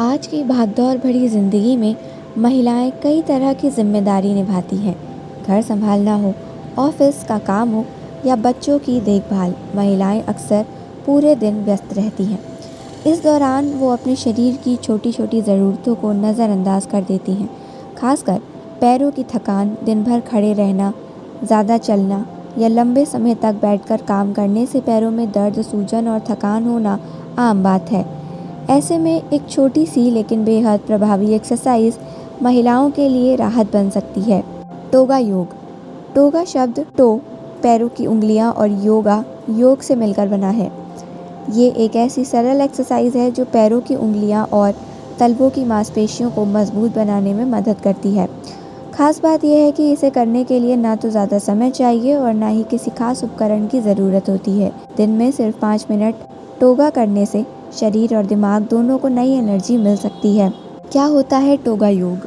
आज की भागदौड़ भरी ज़िंदगी में महिलाएं कई तरह की जिम्मेदारी निभाती हैं। घर संभालना हो, ऑफिस का काम हो या बच्चों की देखभाल, महिलाएं अक्सर पूरे दिन व्यस्त रहती हैं। इस दौरान वो अपने शरीर की छोटी छोटी ज़रूरतों को नज़रअंदाज कर देती हैं। खासकर पैरों की थकान, दिन भर खड़े रहना, ज़्यादा चलना या लंबे समय तक बैठकर काम करने से पैरों में दर्द, सूजन और थकान होना आम बात है। ऐसे में एक छोटी सी लेकिन बेहद प्रभावी एक्सरसाइज महिलाओं के लिए राहत बन सकती है। टोगा योग। टोगा शब्द टो पैरों की उंगलियां और योगा योग से मिलकर बना है। ये एक ऐसी सरल एक्सरसाइज है जो पैरों की उंगलियां और तलवों की मांसपेशियों को मजबूत बनाने में मदद करती है। खास बात यह है कि इसे करने के लिए ना तो ज़्यादा समय चाहिए और ना ही किसी खास उपकरण की ज़रूरत होती है। दिन में सिर्फ 5 मिनट टोगा करने से शरीर और दिमाग दोनों को नई एनर्जी मिल सकती है। क्या होता है टोगा योग?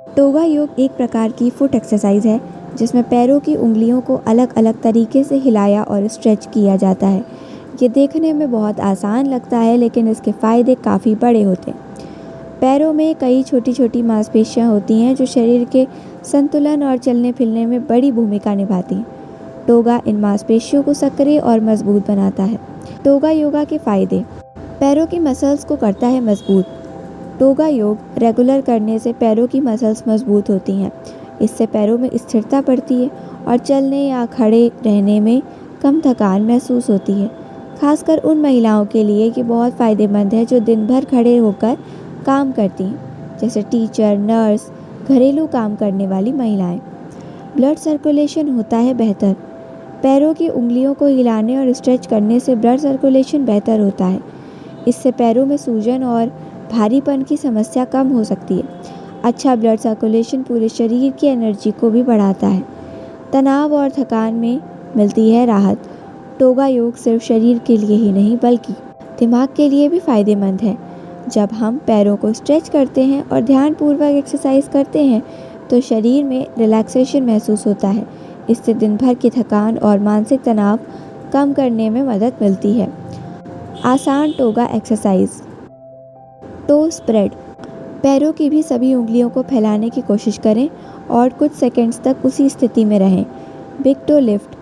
टोगा योग एक प्रकार की फुट एक्सरसाइज है जिसमें पैरों की उंगलियों को अलग अलग तरीके से हिलाया और स्ट्रेच किया जाता है। ये देखने में बहुत आसान लगता है लेकिन इसके फ़ायदे काफ़ी बड़े होते हैं। पैरों में कई छोटी छोटी मांसपेशियां होती हैं जो शरीर के संतुलन और चलने फिरने में बड़ी भूमिका निभाती हैं। टोगा इन मांसपेशियों को सक्रिय और मजबूत बनाता है। टोगा योगा के फ़ायदे: पैरों की मसल्स को करता है मजबूत। टोगा योग रेगुलर करने से पैरों की मसल्स मजबूत होती हैं। इससे पैरों में स्थिरता बढ़ती है और चलने या खड़े रहने में कम थकान महसूस होती है। खासकर उन महिलाओं के लिए ये बहुत फ़ायदेमंद है जो दिन भर खड़े होकर काम करती हैं, जैसे टीचर, नर्स, घरेलू काम करने वाली महिलाएं। ब्लड सर्कुलेशन होता है बेहतर। पैरों की उंगलियों को हिलाने और स्ट्रेच करने से ब्लड सर्कुलेशन बेहतर होता है। इससे पैरों में सूजन और भारीपन की समस्या कम हो सकती है। अच्छा ब्लड सर्कुलेशन पूरे शरीर की एनर्जी को भी बढ़ाता है। तनाव और थकान में मिलती है राहत। टोगा योग सिर्फ शरीर के लिए ही नहीं बल्कि दिमाग के लिए भी फायदेमंद है। जब हम पैरों को स्ट्रेच करते हैं और ध्यानपूर्वक एक्सरसाइज करते हैं तो शरीर में रिलैक्सेशन महसूस होता है। इससे दिन भर की थकान और मानसिक तनाव कम करने में मदद मिलती है। आसान टोगा एक्सरसाइज। To spread. पैरों की भी सभी उंगलियों को फैलाने की कोशिश करें और कुछ सेकंड्स तक उसी स्थिति में रहें। Big toe lift.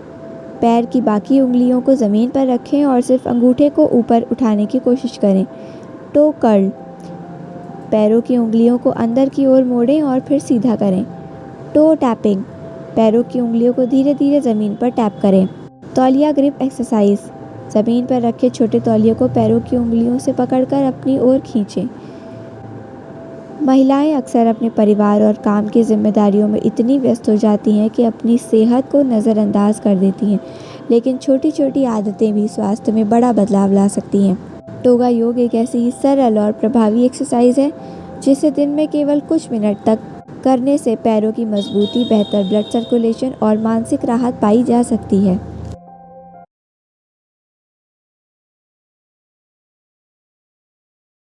पैर की बाकी उंगलियों को ज़मीन पर रखें और सिर्फ अंगूठे को ऊपर उठाने की कोशिश करें। Toe curl. पैरों की उंगलियों को अंदर की ओर मोड़ें और फिर सीधा करें। Toe tapping. पैरों की उंगलियों को धीरे धीरे ज़मीन पर टैप करें। तौलिया ग्रिप एक्सरसाइज। ज़मीन पर रखे छोटे तौलिए को पैरों की उंगलियों से पकड़कर अपनी ओर खींचें। महिलाएं अक्सर अपने परिवार और काम की जिम्मेदारियों में इतनी व्यस्त हो जाती हैं कि अपनी सेहत को नज़रअंदाज कर देती हैं, लेकिन छोटी छोटी आदतें भी स्वास्थ्य में बड़ा बदलाव ला सकती हैं। टोगा योग एक ऐसी सरल और प्रभावी एक्सरसाइज है जिसे दिन में केवल कुछ मिनट तक करने से पैरों की मजबूती, बेहतर ब्लड सर्कुलेशन और मानसिक राहत पाई जा सकती है।